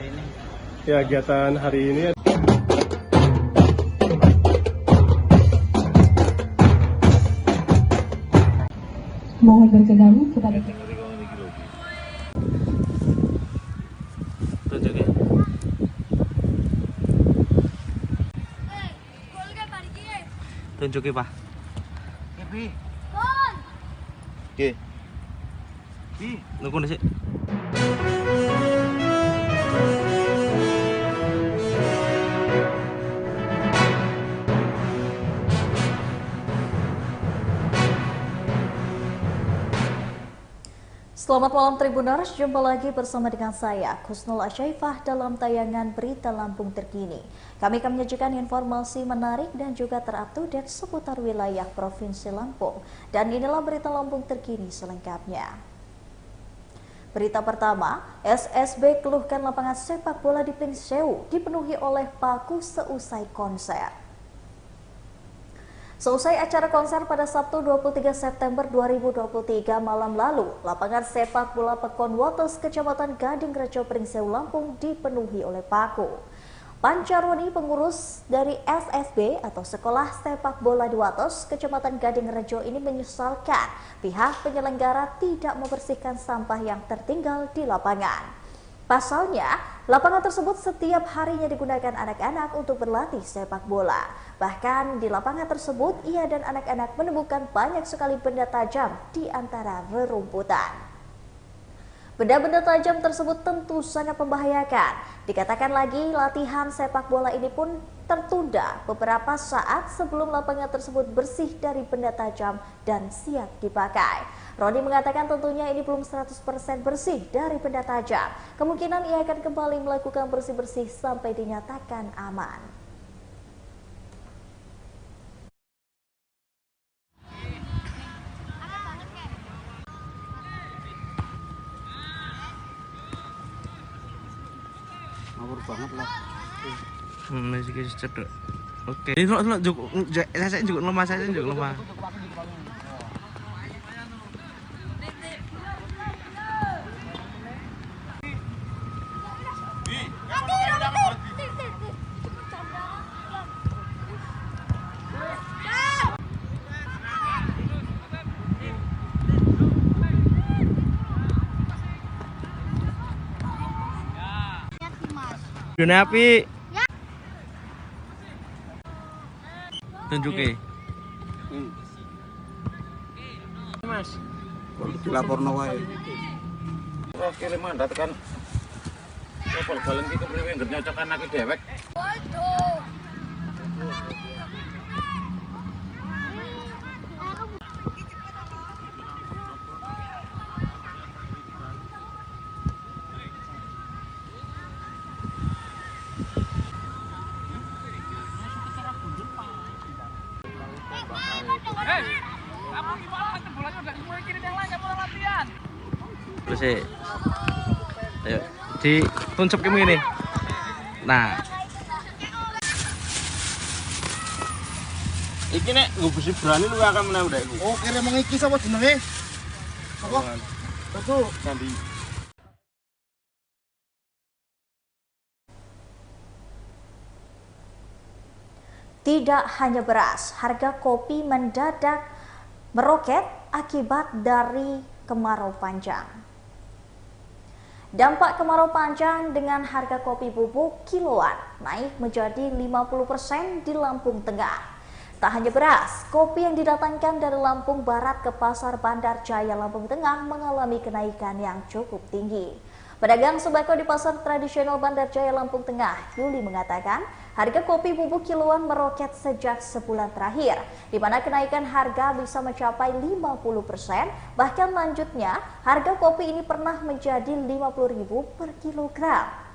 hari ini? Ya, kegiatan hari ini mohon berkenan kepada Tunjuk ya. Tunjuk ya, Pak. Oke. Nunggu sih. Selamat malam Tribuners, jumpa lagi bersama dengan saya, Kusnul Asyaifah dalam tayangan Berita Lampung Terkini. Kami akan menyajikan informasi menarik dan juga terupdate seputar wilayah Provinsi Lampung. Dan inilah Berita Lampung Terkini selengkapnya. Berita pertama, SSB keluhkan lapangan sepak bola di Pringsewu dipenuhi oleh paku seusai konser. Seusai acara konser pada Sabtu 23 September 2023 malam lalu, lapangan sepak bola Pekon Waters, Kecamatan Gading Rejo, Pringsewu, Lampung dipenuhi oleh paku. Pancaroni, pengurus dari SSB atau Sekolah Sepak Bola di Waters, Kecamatan Gading Rejo ini menyesalkan pihak penyelenggara tidak membersihkan sampah yang tertinggal di lapangan. Pasalnya, lapangan tersebut setiap harinya digunakan anak-anak untuk berlatih sepak bola. Bahkan di lapangan tersebut, ia dan anak-anak menemukan banyak sekali benda tajam di antara rerumputan. Benda-benda tajam tersebut tentu sangat membahayakan. Dikatakan lagi, latihan sepak bola ini pun tertunda beberapa saat sebelum lapangan tersebut bersih dari benda tajam dan siap dipakai. Roni mengatakan tentunya ini belum 100% bersih dari benda tajam. Kemungkinan ia akan kembali melakukan bersih-bersih sampai dinyatakan aman. Ngawur banget lah. Masih kisah cedek. Oke. Ini lo juga, saya juga lemah, Dunia api. Tunjuke. Mas. Kalau dilaporno wae. Wah, kirim mandat kan. Bal-balan iki kepriwe ngger nyocokan anake dewek. Terus ayo ditunjuk kayak gini. Nah, iki nek nggo besi berani lu akan menang ndek. Oh, kira mau iki sapa jenenge? Apa? Betul. Sandi. Tidak hanya beras, harga kopi mendadak meroket akibat dari kemarau panjang. Dampak kemarau panjang dengan harga kopi bubuk kiloan naik menjadi 50% di Lampung Tengah. Tak hanya beras, kopi yang didatangkan dari Lampung Barat ke Pasar Bandar Jaya Lampung Tengah mengalami kenaikan yang cukup tinggi. Pedagang sembako di pasar tradisional Bandar Jaya Lampung Tengah, Yuli, mengatakan harga kopi bubuk kiloan meroket sejak sebulan terakhir, di mana kenaikan harga bisa mencapai 50%, bahkan lanjutnya harga kopi ini pernah menjadi 50.000 per kilogram.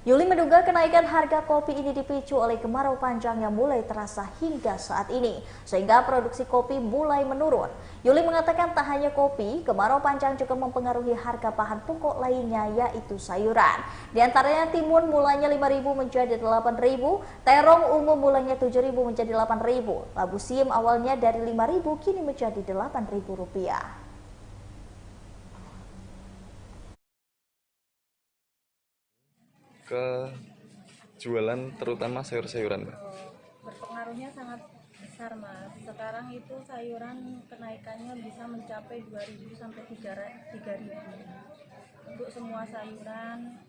Yuli menduga kenaikan harga kopi ini dipicu oleh kemarau panjang yang mulai terasa hingga saat ini, sehingga produksi kopi mulai menurun. Yuli mengatakan tak hanya kopi, kemarau panjang juga mempengaruhi harga bahan pokok lainnya, yaitu sayuran. Di antaranya timun mulanya 5.000 menjadi 8.000, terong umum mulanya 7.000 menjadi 8.000, labu siam awalnya dari 5.000 kini menjadi Rp8.000. ke jualan terutama sayur-sayuran, Mbak? Berpengaruhnya sangat besar, Mas. Sekarang itu sayuran kenaikannya bisa mencapai 2.000 sampai 3.000 untuk semua sayuran.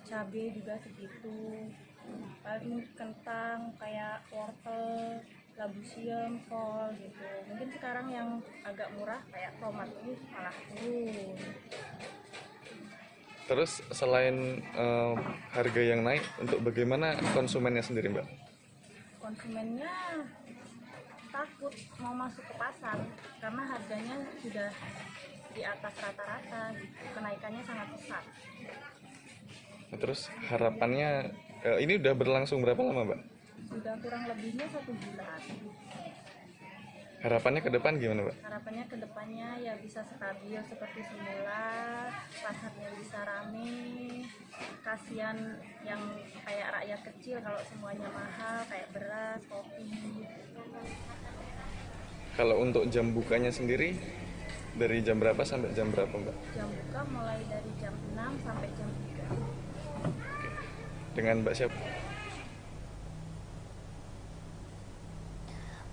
Cabai juga segitu, paling kentang kayak wortel, labu siam, kol gitu. Mungkin sekarang yang agak murah kayak tomat ini malah turun. Terus selain harga yang naik, untuk bagaimana konsumennya sendiri, Mbak? Konsumennya takut mau masuk ke pasar karena harganya sudah di atas rata-rata gitu. Kenaikannya sangat pesat. Nah, terus harapannya ini udah berlangsung berapa lama, Mbak? Sudah kurang lebihnya 1 bulan. Harapannya ke depan gimana, Mbak? Harapannya ke depannya ya bisa stabil seperti semula, pasarnya bisa rame. Kasihan yang kayak rakyat kecil kalau semuanya mahal kayak beras, kopi. Kalau untuk jam bukanya sendiri dari jam berapa sampai jam berapa, Mbak? Jam buka mulai dari jam 6 sampai jam 3. Dengan Mbak siapa?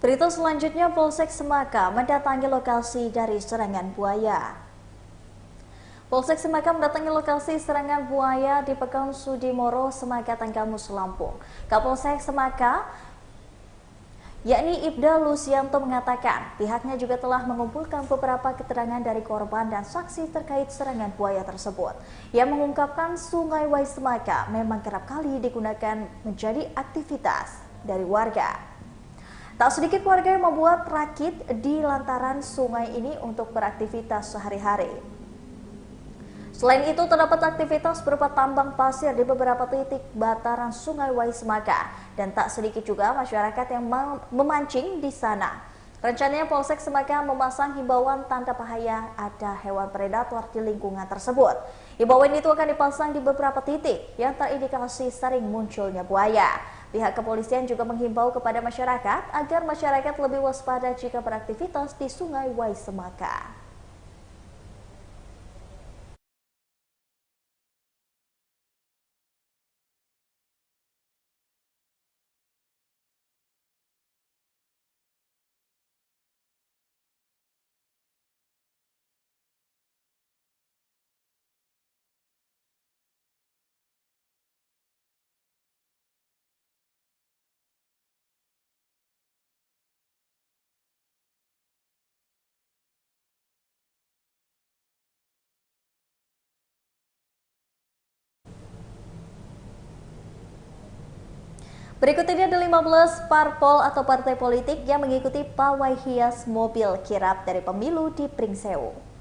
Berita selanjutnya, Polsek Semaka mendatangi lokasi dari serangan buaya. Polsek Semaka mendatangi lokasi serangan buaya di Pekan Sudimoro, Semaka, Tanggamus, Lampung. Kapolsek Semaka, yakni Ibda Lusianto, mengatakan pihaknya juga telah mengumpulkan beberapa keterangan dari korban dan saksi terkait serangan buaya tersebut. Ia mengungkapkan Sungai Wai Semaka memang kerap kali digunakan menjadi aktivitas dari warga. Tak sedikit warga yang membuat rakit di lantaran sungai ini untuk beraktivitas sehari-hari. Selain itu, terdapat aktivitas berupa tambang pasir di beberapa titik bantaran Sungai Wai Semaka, dan tak sedikit juga masyarakat yang memancing di sana. Rencananya Polsek Semaka memasang himbauan tanda bahaya ada hewan predator di lingkungan tersebut. Himbauan itu akan dipasang di beberapa titik yang terindikasi sering munculnya buaya. Pihak kepolisian juga menghimbau kepada masyarakat agar masyarakat lebih waspada jika beraktivitas di Sungai Wai Semaka. Berikut ini ada 15 parpol atau partai politik yang mengikuti pawai hias mobil kirap dari pemilu di Pringsewu.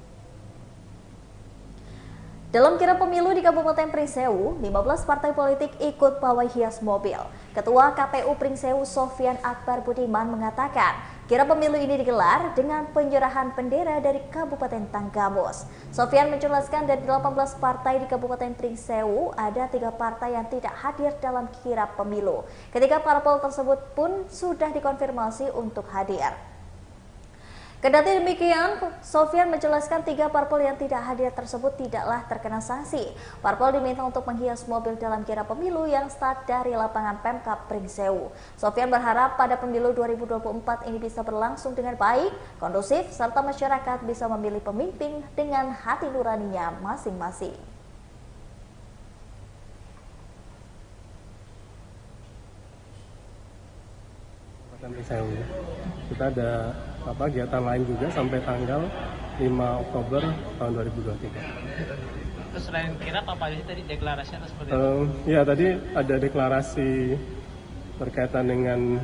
Dalam kirap pemilu di Kabupaten Pringsewu, 15 partai politik ikut pawai hias mobil. Ketua KPU Pringsewu Sofyan Akbar Budiman mengatakan, kirap pemilu ini digelar dengan penyerahan bendera dari Kabupaten Tanggamus. Sofyan menjelaskan dari 18 partai di Kabupaten Pringsewu, ada 3 partai yang tidak hadir dalam kirap pemilu. Ketiga parpol tersebut pun sudah dikonfirmasi untuk hadir. Kendati demikian, Sofyan menjelaskan 3 parpol yang tidak hadir tersebut tidaklah terkena sanksi. Parpol diminta untuk menghias mobil dalam kirap pemilu yang start dari lapangan Pemkab Pringsewu. Sofyan berharap pada pemilu 2024 ini bisa berlangsung dengan baik, kondusif, serta masyarakat bisa memilih pemimpin dengan hati nuraninya masing-masing. Kita ada kegiatan lain juga sampai tanggal 5 Oktober tahun 2023. Terus selain kirap apa aja tadi deklarasi atau seperti apa? Ya, tadi ada deklarasi berkaitan dengan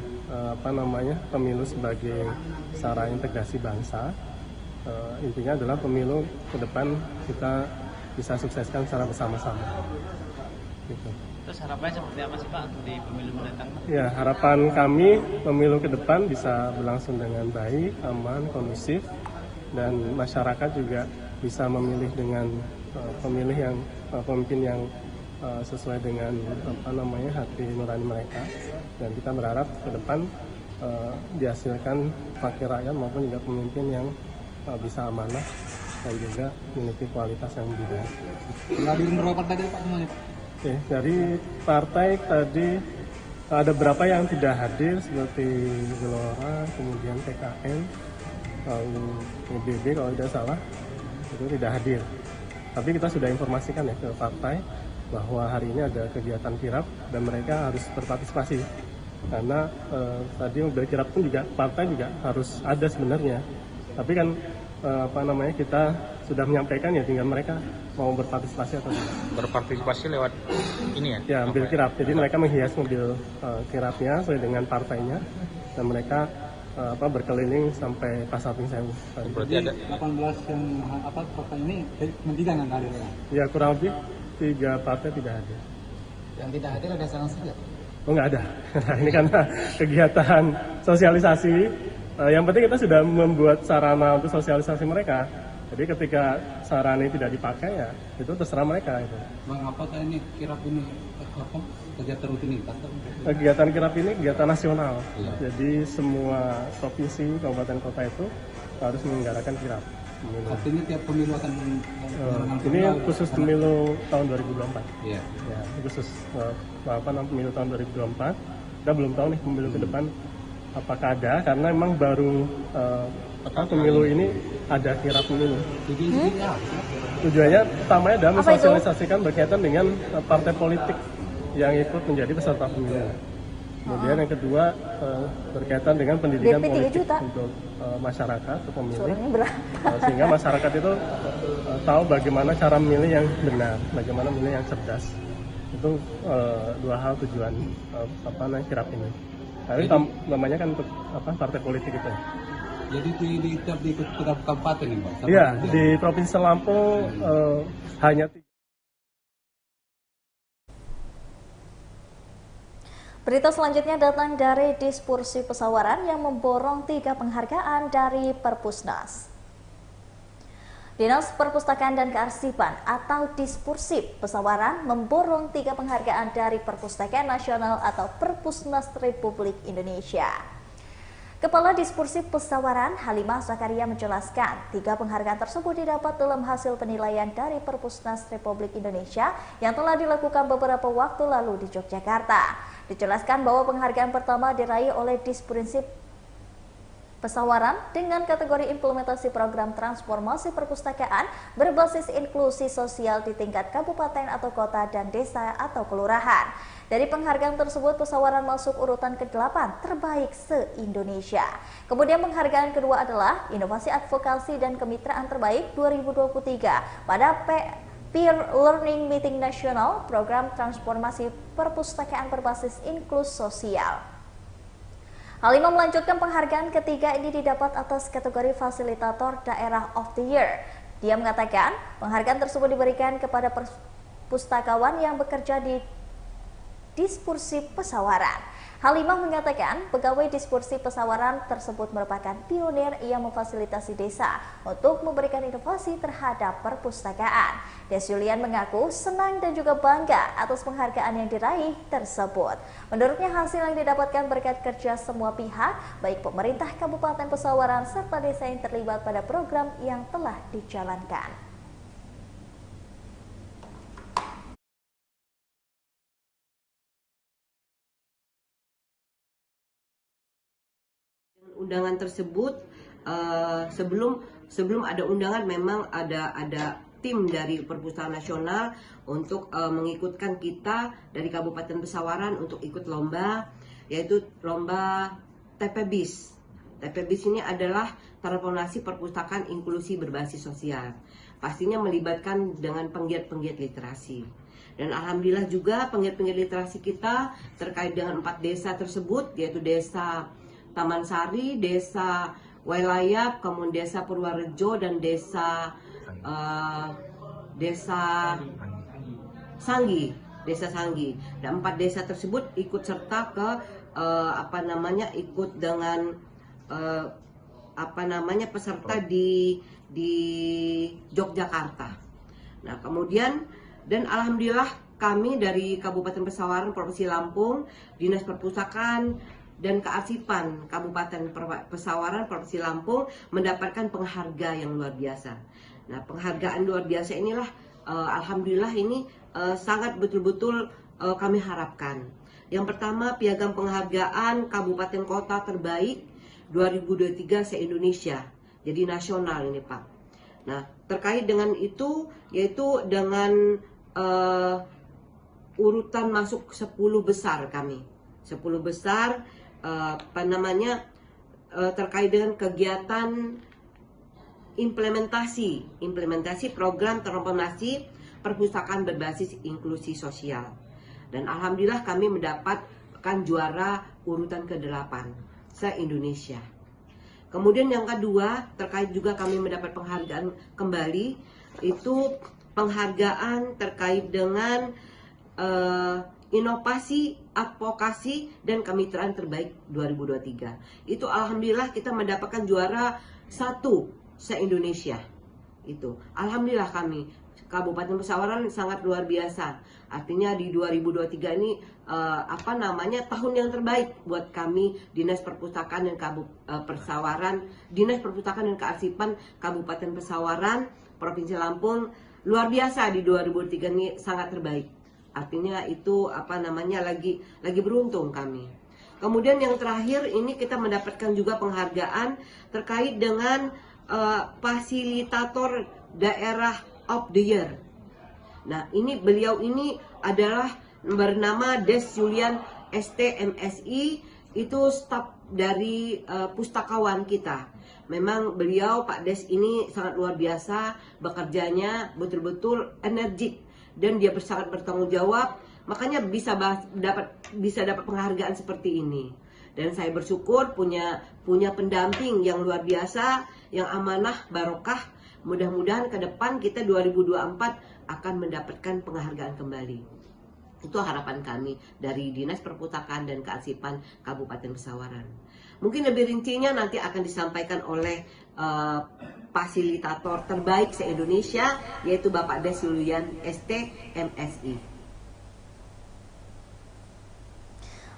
pemilu sebagai sarana integrasi bangsa. Intinya adalah pemilu ke depan kita bisa sukseskan secara bersama-sama. Gitu. Terus harapannya seperti apa sih Pak untuk di pemilu mendatang? Ya, harapan kami pemilu ke depan bisa berlangsung dengan baik, aman, kondusif, dan masyarakat juga bisa memilih dengan pemimpin yang sesuai dengan hati nurani mereka. Dan kita berharap ke depan dihasilkan wakil rakyat maupun juga pemimpin yang bisa amanah dan juga memiliki kualitas yang lebih baik. Ngadirin berapa partai Pak semuanya? Oke, dari partai tadi ada beberapa yang tidak hadir seperti Gelora, kemudian PKN, lalu PBB kalau tidak salah itu tidak hadir. Tapi kita sudah informasikan ya ke partai bahwa hari ini ada kegiatan kirap dan mereka harus berpartisipasi. Karena tadi mobil kirap pun juga partai juga harus ada sebenarnya. Tapi kan kita sudah menyampaikan ya, tinggal mereka mau berpartisipasi atau tidak. Berpartisipasi lewat ini ya? Ya, mobil kirap. Jadi mereka menghias mobil kirapnya sesuai dengan partainya dan mereka berkeliling sampai Pasar Pringsewu. Berarti ada 18 yang partai ini tidak hadir ya? Ya, kurang lebih 3 partai tidak hadir. Yang tidak hadir ada sanksi nggak? Oh, nggak ada. Nah, ini karena kegiatan sosialisasi. Yang penting kita sudah membuat sarana untuk sosialisasi mereka. Jadi ketika sarana ini tidak dipakai ya itu terserah mereka itu. Bang, apakah ini kirap ini kegiatan rutinitas? Kegiatan kirap ini kegiatan nasional. Iya. Jadi semua provinsi, kabupaten, kota itu harus menyelenggarakan kirap. Artinya tiap pemilu akan ini khusus pemilu tahun 2024. Iya. Ya, khusus pemilu tahun 2024. Kita belum tahu nih pemilu ke depan apakah ada, karena memang baru pemilu ini ada kirap pemilu. Tujuannya utamanya adalah mensosialisasikan berkaitan dengan partai politik yang ikut menjadi peserta pemilu. Kemudian yang kedua berkaitan dengan pendidikan politik untuk masyarakat atau pemilih, sehingga masyarakat itu tahu bagaimana cara memilih yang benar, bagaimana memilih yang cerdas. Itu 2 hal tujuan kirap ini. Tapi namanya kan untuk partai politik itu. Jadi di tiap kabupaten ini, Pak? Iya, di Provinsi Lampung hanya 3. Berita selanjutnya datang dari Dispursi Pesawaran yang memborong 3 penghargaan dari Perpusnas. Dinas Perpustakaan dan Kearsipan atau Dispursip Pesawaran memborong 3 penghargaan dari Perpustakaan Nasional atau Perpusnas Republik Indonesia. Kepala Dispursip Pesawaran Halimah Zakaria menjelaskan 3 penghargaan tersebut didapat dalam hasil penilaian dari Perpusnas Republik Indonesia yang telah dilakukan beberapa waktu lalu di Yogyakarta. Dijelaskan bahwa penghargaan pertama diraih oleh Dispursip Pesawaran dengan kategori implementasi program transformasi perpustakaan berbasis inklusi sosial di tingkat kabupaten atau kota dan desa atau kelurahan. Dari penghargaan tersebut, Pesawaran masuk urutan ke-8 terbaik se-Indonesia. Kemudian penghargaan kedua adalah Inovasi Advokasi dan Kemitraan Terbaik 2023 pada Peer Learning Meeting Nasional Program Transformasi Perpustakaan Berbasis Inklusi Sosial. Halimah melanjutkan penghargaan ketiga ini didapat atas kategori Fasilitator Daerah of the Year. Dia mengatakan penghargaan tersebut diberikan kepada pustakawan yang bekerja di Dispursip Pesawaran. Halimah mengatakan pegawai Dispursip Pesawaran tersebut merupakan pionir yang memfasilitasi desa untuk memberikan inovasi terhadap perpustakaan. Desjulian mengaku senang dan juga bangga atas penghargaan yang diraih tersebut. Menurutnya hasil yang didapatkan berkat kerja semua pihak, baik pemerintah Kabupaten Pesawaran serta desa yang terlibat pada program yang telah dijalankan. Undangan tersebut sebelum ada undangan memang ada tim dari Perpustakaan Nasional untuk mengikutkan kita dari Kabupaten Pesawaran untuk ikut lomba, yaitu lomba TPBIS. TPBIS ini adalah Transformasi Perpustakaan Inklusi Berbasis Sosial. Pastinya melibatkan dengan penggiat-penggiat literasi. Dan alhamdulillah juga penggiat-penggiat literasi kita terkait dengan 4 desa tersebut, yaitu Desa Taman Sari, Desa Wailayap, kemudian Desa Purwarejo dan Desa Sanggi, Desa Sanggi. Dan 4 desa tersebut ikut serta ke ikut dengan peserta di Yogyakarta. Nah, kemudian dan alhamdulillah kami dari Kabupaten Pesawaran, Provinsi Lampung, Dinas Perpustakaan dan Kearsipan Kabupaten Pesawaran, Provinsi Lampung mendapatkan penghargaan yang luar biasa. Nah, penghargaan luar biasa inilah alhamdulillah ini sangat betul-betul kami harapkan. Yang pertama, piagam penghargaan Kabupaten Kota Terbaik 2023 se-Indonesia. Jadi nasional ini Pak. Nah, terkait dengan itu, yaitu dengan urutan masuk 10 besar kami. 10 besar terkait dengan kegiatan implementasi program transformasi perpustakaan berbasis inklusi sosial. Dan alhamdulillah kami mendapatkan juara urutan ke-8 se-Indonesia. Kemudian yang kedua, terkait juga kami mendapat penghargaan kembali, itu penghargaan terkait dengan inovasi, advokasi, dan kemitraan terbaik 2023. Itu alhamdulillah kita mendapatkan juara 1 se-Indonesia. Itu alhamdulillah kami Kabupaten Pesawaran sangat luar biasa. Artinya di 2023 ini tahun yang terbaik buat kami Dinas Perpustakaan dan Dinas Perpustakaan dan Kearsipan Kabupaten Pesawaran Provinsi Lampung. Luar biasa di 2023 ini sangat terbaik. Artinya itu lagi beruntung kami. Kemudian yang terakhir ini kita mendapatkan juga penghargaan terkait dengan fasilitator daerah of the year. Nah, beliau ini adalah bernama Des Julian ST MSI, itu staf dari pustakawan kita. Memang beliau Pak Des ini sangat luar biasa, bekerjanya betul-betul energik dan dia sangat bertanggung jawab, makanya bisa dapat penghargaan seperti ini. Dan saya bersyukur punya pendamping yang luar biasa, yang amanah, barokah. Mudah-mudahan ke depan kita 2024 akan mendapatkan penghargaan kembali. Itu harapan kami dari Dinas Perpustakaan dan Kearsipan Kabupaten Pesawaran. Mungkin lebih rincinya nanti akan disampaikan oleh fasilitator terbaik se-Indonesia, yaitu Bapak Des Julian ST MSI.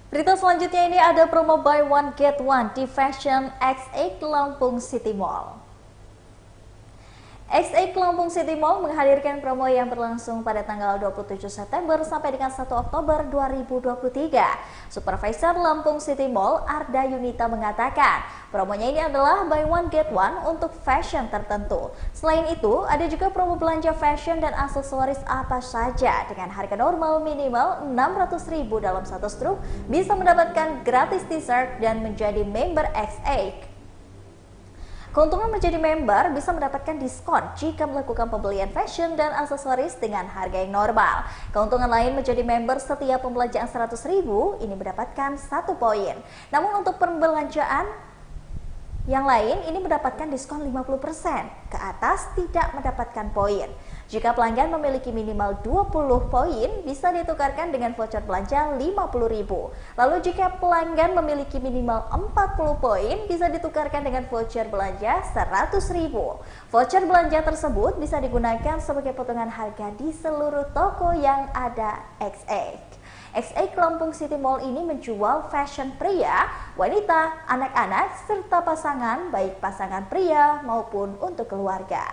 Berita selanjutnya ini ada promo buy one get one di Fashion X8 Lampung City Mall. X8 Lampung City Mall menghadirkan promo yang berlangsung pada tanggal 27 September sampai dengan 1 Oktober 2023. Supervisor Lampung City Mall, Arda Yunita mengatakan, promonya ini adalah buy one get one untuk fashion tertentu. Selain itu, ada juga promo belanja fashion dan aksesoris apa saja dengan harga normal minimal 600.000 dalam satu struk, bisa mendapatkan gratis t-shirt dan menjadi member X8. Keuntungan menjadi member bisa mendapatkan diskon jika melakukan pembelian fashion dan aksesoris dengan harga yang normal. Keuntungan lain menjadi member setiap pembelanjaan 100.000 ini mendapatkan 1 poin. Namun untuk pembelanjaan yang lain ini mendapatkan diskon 50%. Ke atas tidak mendapatkan poin. Jika pelanggan memiliki minimal 20 poin, bisa ditukarkan dengan voucher belanja 50.000. Lalu jika pelanggan memiliki minimal 40 poin, bisa ditukarkan dengan voucher belanja 100.000. Voucher belanja tersebut bisa digunakan sebagai potongan harga di seluruh toko yang ada X8. X8 Lampung City Mall ini menjual fashion pria, wanita, anak-anak, serta pasangan, baik pasangan pria maupun untuk keluarga.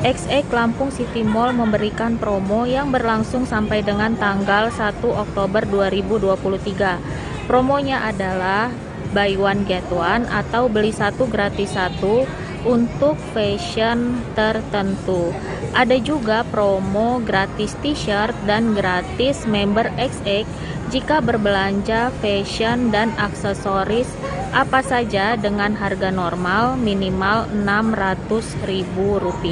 X8 Lampung City Mall memberikan promo yang berlangsung sampai dengan tanggal 1 Oktober 2023. Promonya adalah buy one get one atau beli satu gratis satu untuk fashion tertentu. Ada juga promo gratis t-shirt dan gratis member X8 jika berbelanja fashion dan aksesoris apa saja dengan harga normal minimal Rp600.000.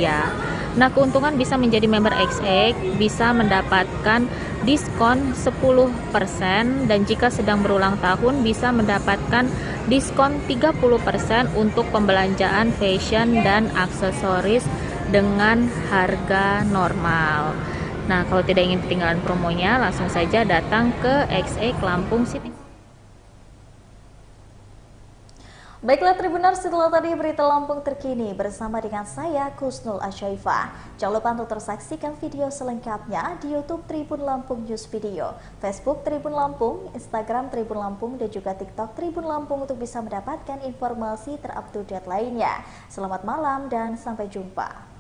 Nah, keuntungan bisa menjadi member X8 bisa mendapatkan diskon 10% dan jika sedang berulang tahun bisa mendapatkan diskon 30% untuk pembelanjaan fashion dan aksesoris dengan harga normal. Nah, kalau tidak ingin ketinggalan promonya, langsung saja datang ke X8 Lampung City. Baiklah Tribuners, setelah tadi berita Lampung terkini bersama dengan saya Kusnul Asyaifah. Jangan lupa untuk tersaksikan video selengkapnya di YouTube Tribun Lampung News Video, Facebook Tribun Lampung, Instagram Tribun Lampung, dan juga TikTok Tribun Lampung untuk bisa mendapatkan informasi terupdate lainnya. Selamat malam dan sampai jumpa.